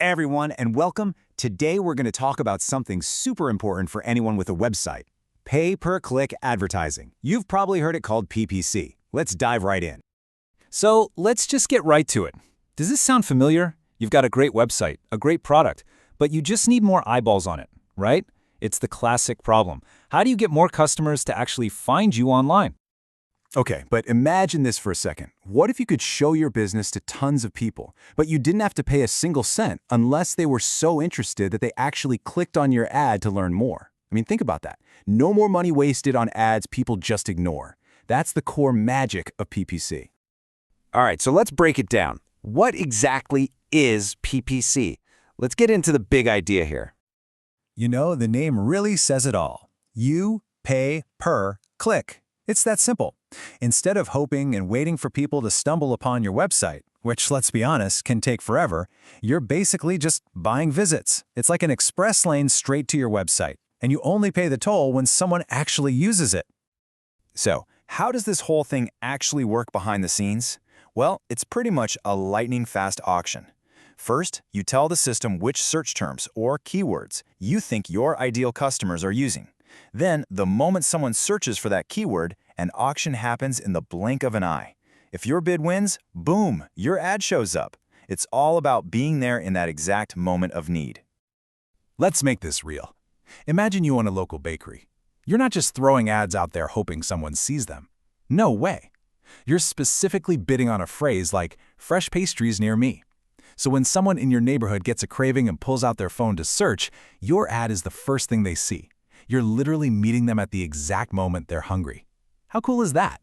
everyone, and welcome. Today we're going to talk about something super important for anyone with a website. Pay-per-click advertising. You've probably heard it called PPC. Let's dive right in. So let's just get right to it. Does this sound familiar? You've got a great website, a great product, but you just need more eyeballs on it, right? It's the classic problem. How do you get more customers to actually find you online? Okay, but imagine this for a second. What if you could show your business to tons of people, but you didn't have to pay a single cent unless they were so interested that they actually clicked on your ad to learn more? I mean, think about that. No more money wasted on ads people just ignore. That's the core magic of PPC. All right, so let's break it down. What exactly is PPC? Let's get into the big idea here. You know, the name really says it all. You pay per click. It's that simple. Instead of hoping and waiting for people to stumble upon your website, which, let's be honest, can take forever, you're basically just buying visits. It's like an express lane straight to your website, and you only pay the toll when someone actually uses it. So, how does this whole thing actually work behind the scenes? Well, it's pretty much a lightning-fast auction. First, you tell the system which search terms or keywords you think your ideal customers are using. Then, the moment someone searches for that keyword, an auction happens in the blink of an eye. If your bid wins, boom, your ad shows up. It's all about being there in that exact moment of need. Let's make this real. Imagine you own a local bakery. You're not just throwing ads out there hoping someone sees them. No way. You're specifically bidding on a phrase like, fresh pastries near me. So when someone in your neighborhood gets a craving and pulls out their phone to search, your ad is the first thing they see. You're literally meeting them at the exact moment they're hungry. How cool is that?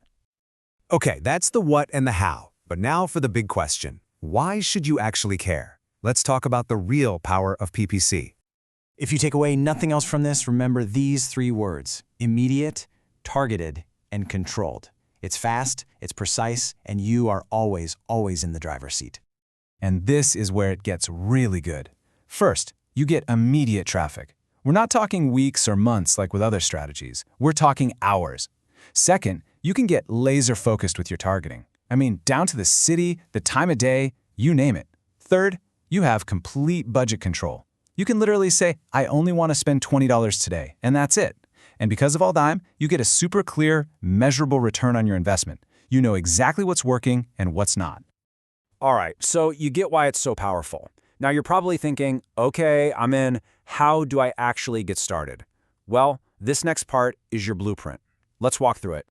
Okay, that's the what and the how. But now for the big question. Why should you actually care? Let's talk about the real power of PPC. If you take away nothing else from this, remember these three words: immediate, targeted, and controlled. It's fast, it's precise, and you are always in the driver's seat. And this is where it gets really good. First, you get immediate traffic. We're not talking weeks or months like with other strategies. We're talking hours. Second, you can get laser-focused with your targeting. I mean, down to the city, the time of day, you name it. Third, you have complete budget control. You can literally say, I only want to spend $20 today, and that's it. And because of all that, you get a super clear, measurable return on your investment. You know exactly what's working and what's not. All right, so you get why it's so powerful. Now you're probably thinking, okay, I'm in. How do I actually get started? Well, this next part is your blueprint. Let's walk through it.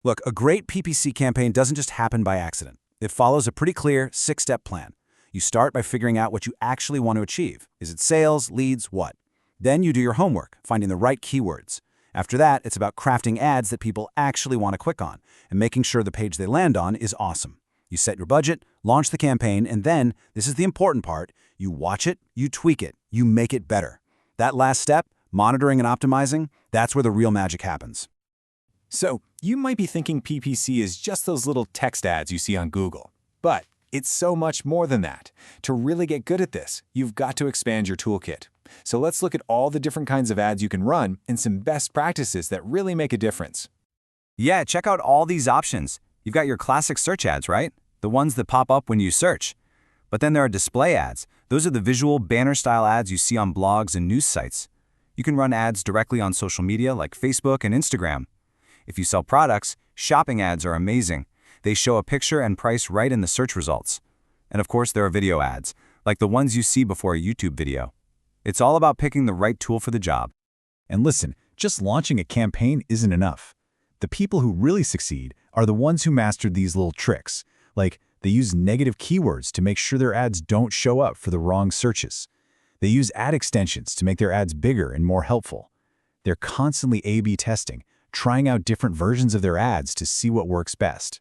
Look, a great PPC campaign doesn't just happen by accident. It follows a pretty clear 6-step plan. You start by figuring out what you actually want to achieve. Is it sales, leads, what? Then you do your homework, finding the right keywords. After that, it's about crafting ads that people actually want to click on and making sure the page they land on is awesome. You set your budget, launch the campaign, and then, this is the important part, you watch it, you tweak it, you make it better. That last step, monitoring and optimizing, that's where the real magic happens. So, you might be thinking PPC is just those little text ads you see on Google. But it's so much more than that. To really get good at this, you've got to expand your toolkit. So let's look at all the different kinds of ads you can run and some best practices that really make a difference. Yeah, check out all these options. You've got your classic search ads, right? The ones that pop up when you search. But then there are display ads. Those are the visual banner-style ads you see on blogs and news sites. You can run ads directly on social media like Facebook and Instagram. If you sell products, shopping ads are amazing. They show a picture and price right in the search results. And of course, there are video ads, like the ones you see before a YouTube video. It's all about picking the right tool for the job. And listen, just launching a campaign isn't enough. The people who really succeed are the ones who mastered these little tricks. Like, they use negative keywords to make sure their ads don't show up for the wrong searches. They use ad extensions to make their ads bigger and more helpful. They're constantly A/B testing, trying out different versions of their ads to see what works best.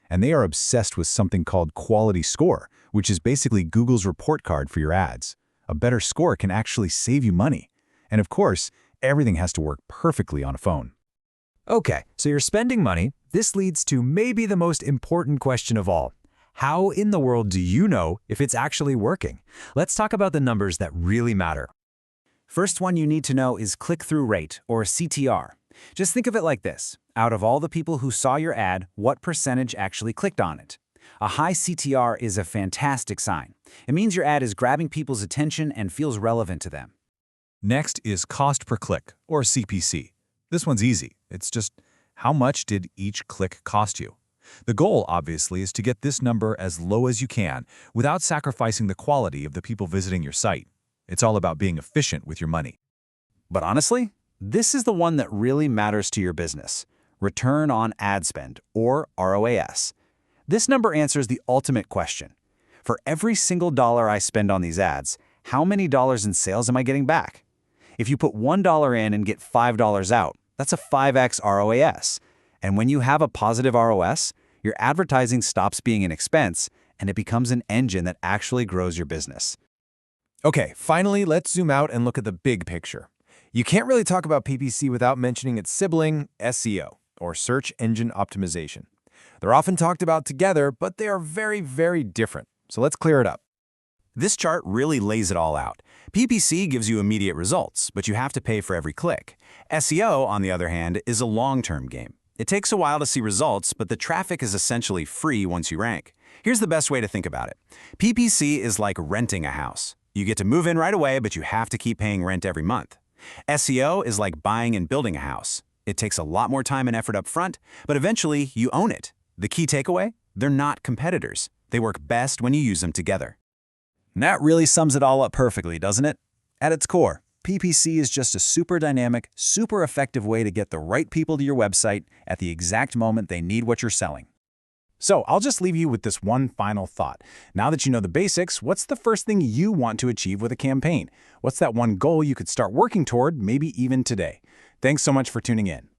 And they are obsessed with something called quality score, which is basically Google's report card for your ads. A better score can actually save you money. And of course, everything has to work perfectly on a phone. Okay, so you're spending money. This leads to maybe the most important question of all. How in the world do you know if it's actually working? Let's talk about the numbers that really matter. First one you need to know is click-through rate, or CTR. Just think of it like this. Out of all the people who saw your ad, what percentage actually clicked on it? A high CTR is a fantastic sign. It means your ad is grabbing people's attention and feels relevant to them. Next is cost per click, or CPC. This one's easy. It's just how much did each click cost you? The goal, obviously, is to get this number as low as you can without sacrificing the quality of the people visiting your site. It's all about being efficient with your money. But honestly, this is the one that really matters to your business. Return on ad spend, or ROAS. This number answers the ultimate question. For every single dollar I spend on these ads, how many dollars in sales am I getting back? If you put $1 in and get $5 out, that's a 5x ROAS. And when you have a positive ROS, your advertising stops being an expense and it becomes an engine that actually grows your business. Okay, finally, let's zoom out and look at the big picture. You can't really talk about PPC without mentioning its sibling, SEO, or search engine optimization. They're often talked about together, but they are very, very different. So let's clear it up. This chart really lays it all out. PPC gives you immediate results, but you have to pay for every click. SEO, on the other hand, is a long-term game. It takes a while to see results, but the traffic is essentially free once you rank. Here's the best way to think about it. PPC is like renting a house. You get to move in right away, but you have to keep paying rent every month. SEO is like buying and building a house. It takes a lot more time and effort up front, but eventually you own it. The key takeaway? They're not competitors. They work best when you use them together. And that really sums it all up perfectly, doesn't it? At its core, PPC is just a super dynamic, super effective way to get the right people to your website at the exact moment they need what you're selling. So I'll just leave you with this one final thought. Now that you know the basics, what's the first thing you want to achieve with a campaign? What's that one goal you could start working toward, maybe even today? Thanks so much for tuning in.